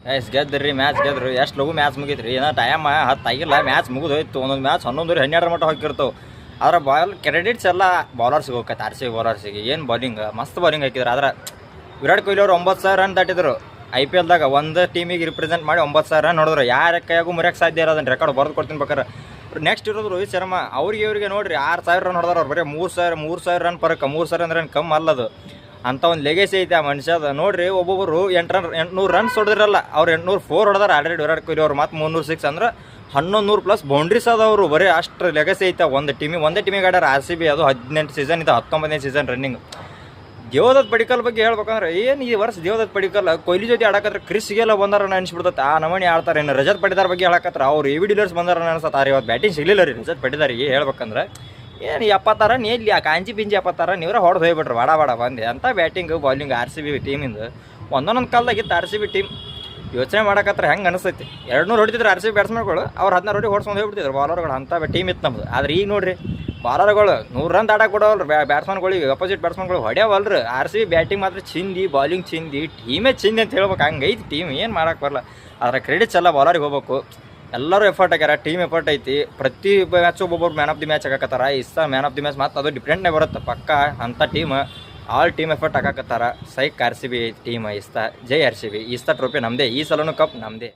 S ಗೆದ್ರಿ match ಗೆದ್ರಿ ಎಷ್ಟು ಲಘು match ಮುಗಿತ್ರಿ ಏನೋ ಟೈಮ್ 10 ಆಗಿಲ್ಲ ಮ್ಯಾಚ್ ಮುಗಿದು ಹೋಯ್ತು. ಒಂದೊಂದು ಮ್ಯಾಚ್ 11 12 ಮಟ್ಟ ಹೋಗಿರ್ತಾವೆ. ಆದ್ರೆ ಕ್ರೆಡಿಟ್ಸ್ ಎಲ್ಲ ಬೌಲರ್ಸಿಗೆ ಹೋಗತ್ತೆ. ಆರ್ ಸಿ ಬಿ ಬೌಲರ್ಸಿಗೆ ಏನು ಬೌಲಿಂಗ್ ಮಸ್ತ್ ಬೌಲಿಂಗ್ ಹಾಕಿದ್ರು. ಆದ್ರೆ ವಿರಾಟ್ ಕೊಹ್ಲಿ ಅವರು 9,000 ರನ್ ದಾಟಿದ್ರು IPLದಾಗ. ಒಂದು ಟೀಮಿಗೆ ರಿಪ್ರೆಸೆಂಟ್ ಮಾಡಿ 9,000 ರನ್ ನೋಡಿದ್ರು. ಯಾರ ಕೈಯಾಗೂ ಮುರಿಯಕ್ಕೆ ಸಾಧ್ಯ ಇಲ್ಲ. ಅದನ್ನು ರೆಕಾರ್ಡ್ ಬರೆದು ಕೊಡ್ತೀನಿ ಬೇಕಾರೆ. ನೆಕ್ಸ್ಟ್ ಇರೋದು ರೋಹಿತ್ ಶರ್ಮಾ. ಇವ್ರಿಗೆ ನೋಡ್ರಿ 6,000 ರನ್ ಹೊಡೆದಾರ ಅವ್ರು. ಬರೀ 3,000 ರನ್ ಪರಕ್ಕೆ 3,000 ರನ್ ಕಮ್ಮಿ ಅಲ್ಲದು ಅಂತ ಒಂದು ಲೆಗೇಸಿ ಐತೆ ಆ ಮನುಷ್ಯದ. ನೋಡ್ರಿ ಒಬ್ಬೊಬ್ಬರು 800 ರನ್ಸ್ ಹೊಡೆದಿರಲ್ಲ, ಅವ್ರು 804 ಹೊಡೆದಾರ ಆಲ್ರೆಡಿ ವಿರಾಟ್ ಕೊಹ್ಲಿ ಅವ್ರು. ಮತ್ತು 306 ಅಂದ್ರೆ 1100 ಪ್ಲಸ್ ಬೌಂಡ್ರೀಸ್ ಅದಾವರು. ಬರೀ ಅಷ್ಟು ಲೆಗಸಿ ಐತೆ ಒಂದೇ ಟೀಮಿಗೆ ಆಡ್ಯಾರ RCB. ಅದು 18 ಸೀಸನ್ ಇದೆ, 19ನೇ ಸೀಸನ್ ರನ್ನಿಂಗ್. ದೇವದತ್ ಪಡಿಕಲ್ ಬಗ್ಗೆ ಹೇಳ್ಬೇಕಂದ್ರೆ ಏನು ಈ ವರ್ಷ ದೇವದತ್ ಪಡಿಕಲ್ ಕೊಹ್ಲಿ ಜೊತೆ ಆಡಕತ್ರ ಕ್ರಿಸ್ಗೆಲ್ಲ ಬಂದಾರ ಅನ್ಸ್ಬಿಡ್ತತ್ತೆ. ಆ ನಮನಿ ಆಡ್ತಾರೆ. ಇನ್ನು ರಜತ್ ಪಡಿದಾರ್ ಬಗ್ಗೆ ಹೇಳಕತ್ರ ಅವ್ರು AV de Villiers ಬಂದಾರ ಅನ್ಸತ್ತಾರೆ. ಇವತ್ತು ಬ್ಯಾಟಿಂಗ್ ಸಿಗಲಿಲ್ಲ ರೀ ರಜತ್ ಪಡಿದಾರಿಗೆ. ಹೇಳ್ಬೇಕಂದ್ರೆ ಏನು 70 ರನ್ ಎಲ್ಲಿ ಆ ಕಾಂಚಿ ಪಿಂಚಿ 70 ರನ್ ಇವರ ಹೊಡೆದು ಹೋಗ್ಬಿಟ್ರು ಬಾಡ ಬಂದೆ ಅಂತ batting bowling RCB ಟೀಮಿಂದ. ಒಂದೊಂದೊಂದು ಕಾಲದಾಗಿತ್ತು RCB team. ಯೋಚನೆ ಮಾಡಕತ್ರ ಹೆಂಗೆ ಅನಿಸ್ತೈತಿ. 200 ಹೊಡಿತಿದ್ರು RCB ಬ್ಯಾಟ್ಸ್ಮನ್ಗಳು. ಅವ್ರು 16 ಹೊಡಿ ಹೊಡ್ಸ್ಕೊಂಡು ಹೋಗ್ಬಿಟ್ಟಿದ್ರು ಬಾಲರ್ಗಳು. ಅಂಥ ಟೀಮ್ ಇತ್ತು ನಮ್ದು. ಆದ್ರೆ ಈಗ ನೋಡ್ರಿ ಬಾಲರ್ಗಳು 100 ರನ್ ದಾಡಕ್ಕೆ ಕೊಡೋವಲ್ರಿ. ಬ್ಯಾಟ್ಸ್ಮನ್ಗಳಿಗೆ ಅಪೋಸಿಟ್ ಬ್ಯಾಟ್ಸ್ಮನ್ಗಳು ಹೊಡೆಯವಲ್ರಿ. RCB ಬ್ಯಾಟಿಂಗ್ ಮಾತ್ರ ಚಿಂದಿ, ಬೌಲಿಂಗ್ ಚಿಂದಿ, ಟೀಮೇ ಚಿಂದಿ ಅಂತ ಹೇಳ್ಬೇಕು. ಹಂಗೈತಿ ಟೀಮ್, ಏನು ಮಾಡಕ್ಕೆ ಬರಲ್ಲ. ಅದರ ಕ್ರೆಡಿಟ್ಸ್ ಎಲ್ಲ ಬಾಲರಿಗೆ ಹೋಗ್ಬೇಕು. ಎಲ್ಲರೂ ಎಫರ್ಟ್ ಆಗ್ಯಾರ. ಟೀಮ್ ಎಫರ್ಟ್ ಐತಿ. ಪ್ರತಿ ಮ್ಯಾಚು ಒಬ್ಬೊಬ್ಬರು ಮ್ಯಾನ್ ಆಫ್ ದಿ ಮ್ಯಾಚ್ ಹಾಕತ್ತಾರ. ಮ್ಯಾನ್ ಆಫ್ ದಿ ಮ್ಯಾಚ್ ಮತ್ತು ಅದು ಡಿಫ್ರೆಂಟ್ನೇ ಬರುತ್ತೆ ಪಕ್ಕ. ಅಂಥ ಟೀಮ್ ಆಲ್ ಟೀಮ್ ಎಫರ್ಟ್ ಹಾಕತ್ತಾರ. ಸೈಕ್ RCB ಟೀಮ್. ಜೈ RCB. ಟ್ರೋಫಿ ನಮ್ಮದೇ. ಈ ಸಲನೂ ಕಪ್ ನಮ್ಮದೇ.